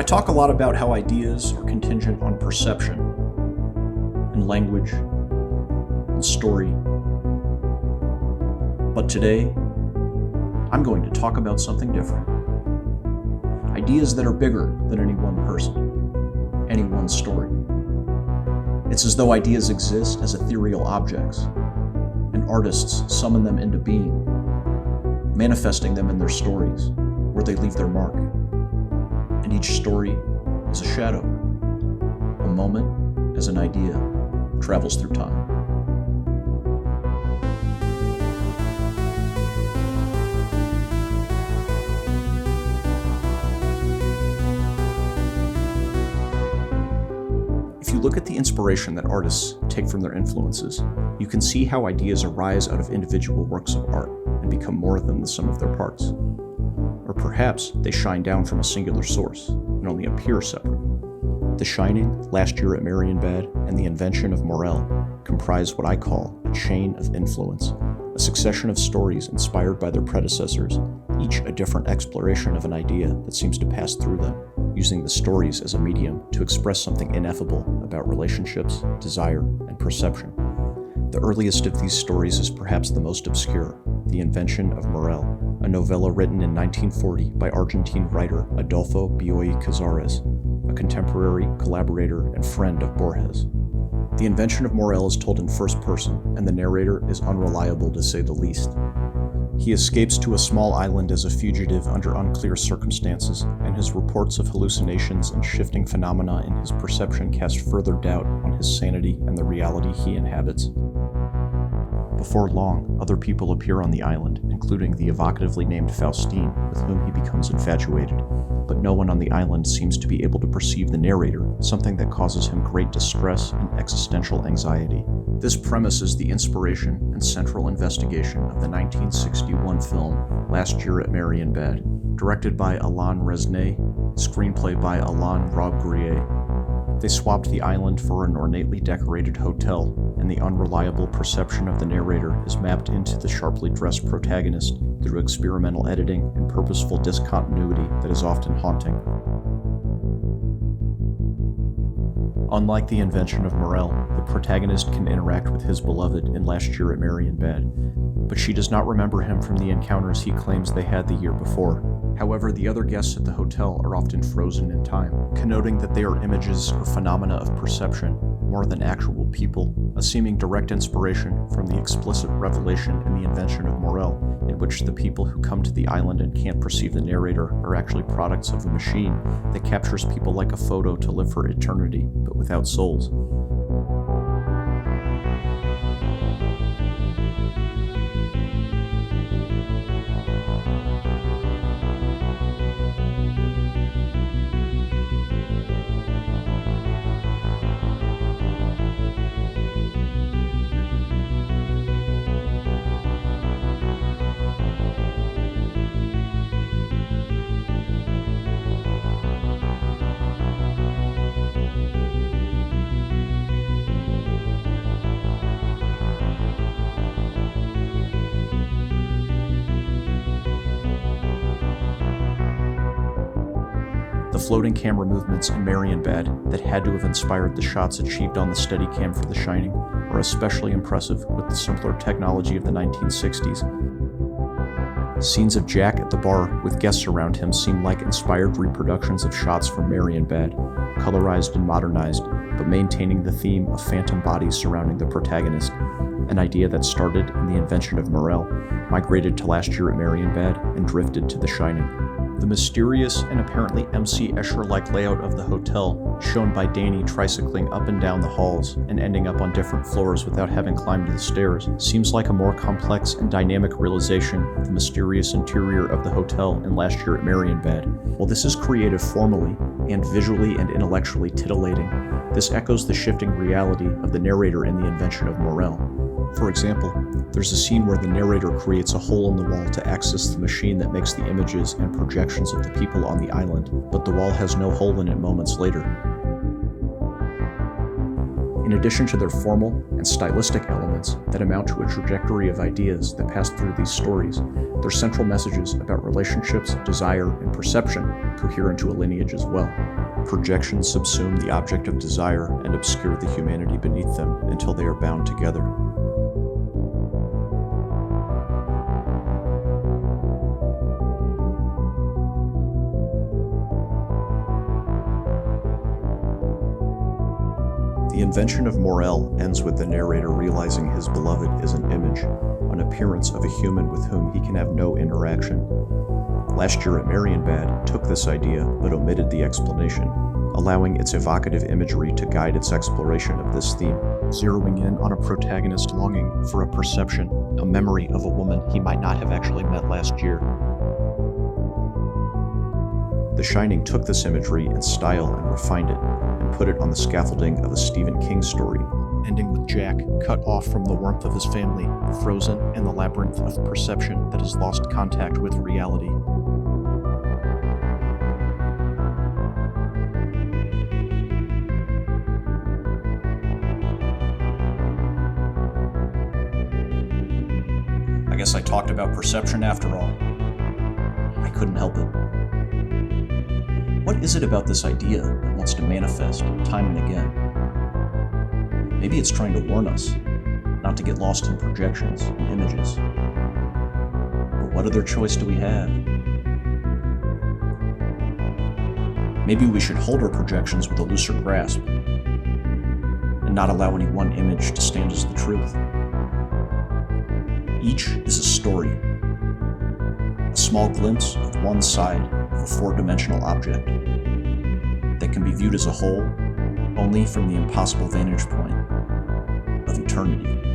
I talk a lot about how ideas are contingent on perception, and language, and story. But today, I'm going to talk about something different. Ideas that are bigger than any one person, any one story. It's as though ideas exist as ethereal objects, and artists summon them into being, manifesting them in their stories, where they leave their mark. And each story is a shadow, a moment as an idea travels through time. If you look at the inspiration that artists take from their influences, you can see how ideas arise out of individual works of art and become more than the sum of their parts. Or perhaps they shine down from a singular source and only appear separate. The Shining, Last Year at Marienbad, and The Invention of Morel comprise what I call a chain of influence, a succession of stories inspired by their predecessors, each a different exploration of an idea that seems to pass through them, using the stories as a medium to express something ineffable about relationships, desire, and perception. The earliest of these stories is perhaps the most obscure, The Invention of Morel, a novella written in 1940 by Argentine writer Adolfo Bioy Casares, a contemporary, collaborator, and friend of Borges. The Invention of Morel is told in first person, and the narrator is unreliable to say the least. He escapes to a small island as a fugitive under unclear circumstances, and his reports of hallucinations and shifting phenomena in his perception cast further doubt on his sanity and the reality he inhabits. Before long, other people appear on the island, including the evocatively named Faustine, with whom he becomes infatuated, but no one on the island seems to be able to perceive the narrator, something that causes him great distress and existential anxiety. This premise is the inspiration and central investigation of the 1961 film Last Year at Marienbad, directed by Alain Resnais, screenplay by Alain Robbe-Grillet. They swapped the island for an ornately decorated hotel, and the unreliable perception of the narrator is mapped into the sharply dressed protagonist through experimental editing and purposeful discontinuity that is often haunting. Unlike The Invention of Morel, the protagonist can interact with his beloved in Last Year at Marienbad, but she does not remember him from the encounters he claims they had the year before. However, the other guests at the hotel are often frozen in time, connoting that they are images or phenomena of perception more than actual people, a seeming direct inspiration from the explicit revelation in The Invention of Morel, in which the people who come to the island and can't perceive the narrator are actually products of a machine that captures people like a photo to live for eternity, but without souls. The floating camera movements in Marienbad that had to have inspired the shots achieved on the Steadicam for The Shining are especially impressive with the simpler technology of the 1960s. Scenes of Jack at the bar with guests around him seem like inspired reproductions of shots from Marienbad, colorized and modernized, but maintaining the theme of phantom bodies surrounding the protagonist, an idea that started in The Invention of Morel, migrated to Last Year at Marienbad, and drifted to The Shining. The mysterious and apparently M.C. Escher-like layout of the hotel, shown by Danny tricycling up and down the halls and ending up on different floors without having climbed the stairs, seems like a more complex and dynamic realization of the mysterious interior of the hotel in Last Year at Marienbad. While this is creative formally and visually and intellectually titillating, this echoes the shifting reality of the narrator in The Invention of Morel. For example, there's a scene where the narrator creates a hole in the wall to access the machine that makes the images and projections of the people on the island, but the wall has no hole in it moments later. In addition to their formal and stylistic elements that amount to a trajectory of ideas that pass through these stories, their central messages about relationships, desire, and perception cohere into a lineage as well. Projections subsume the object of desire and obscure the humanity beneath them until they are bound together. The Invention of Morel ends with the narrator realizing his beloved is an image, an appearance of a human with whom he can have no interaction. Last year at Marienbad took this idea but omitted the explanation, allowing its evocative imagery to guide its exploration of this theme, zeroing in on a protagonist longing for a perception, a memory of a woman he might not have actually met last year. The Shining took this imagery in style and refined it, and put it on the scaffolding of a Stephen King story, ending with Jack cut off from the warmth of his family, frozen in the labyrinth of perception that has lost contact with reality. I guess I talked about perception after all. I couldn't help it. What is it about this idea that wants to manifest time and again? Maybe it's trying to warn us not to get lost in projections and images. But what other choice do we have? Maybe we should hold our projections with a looser grasp and not allow any one image to stand as the truth. Each is a story, a small glimpse of one side of a four-dimensional object that can be viewed as a whole only from the impossible vantage point of eternity.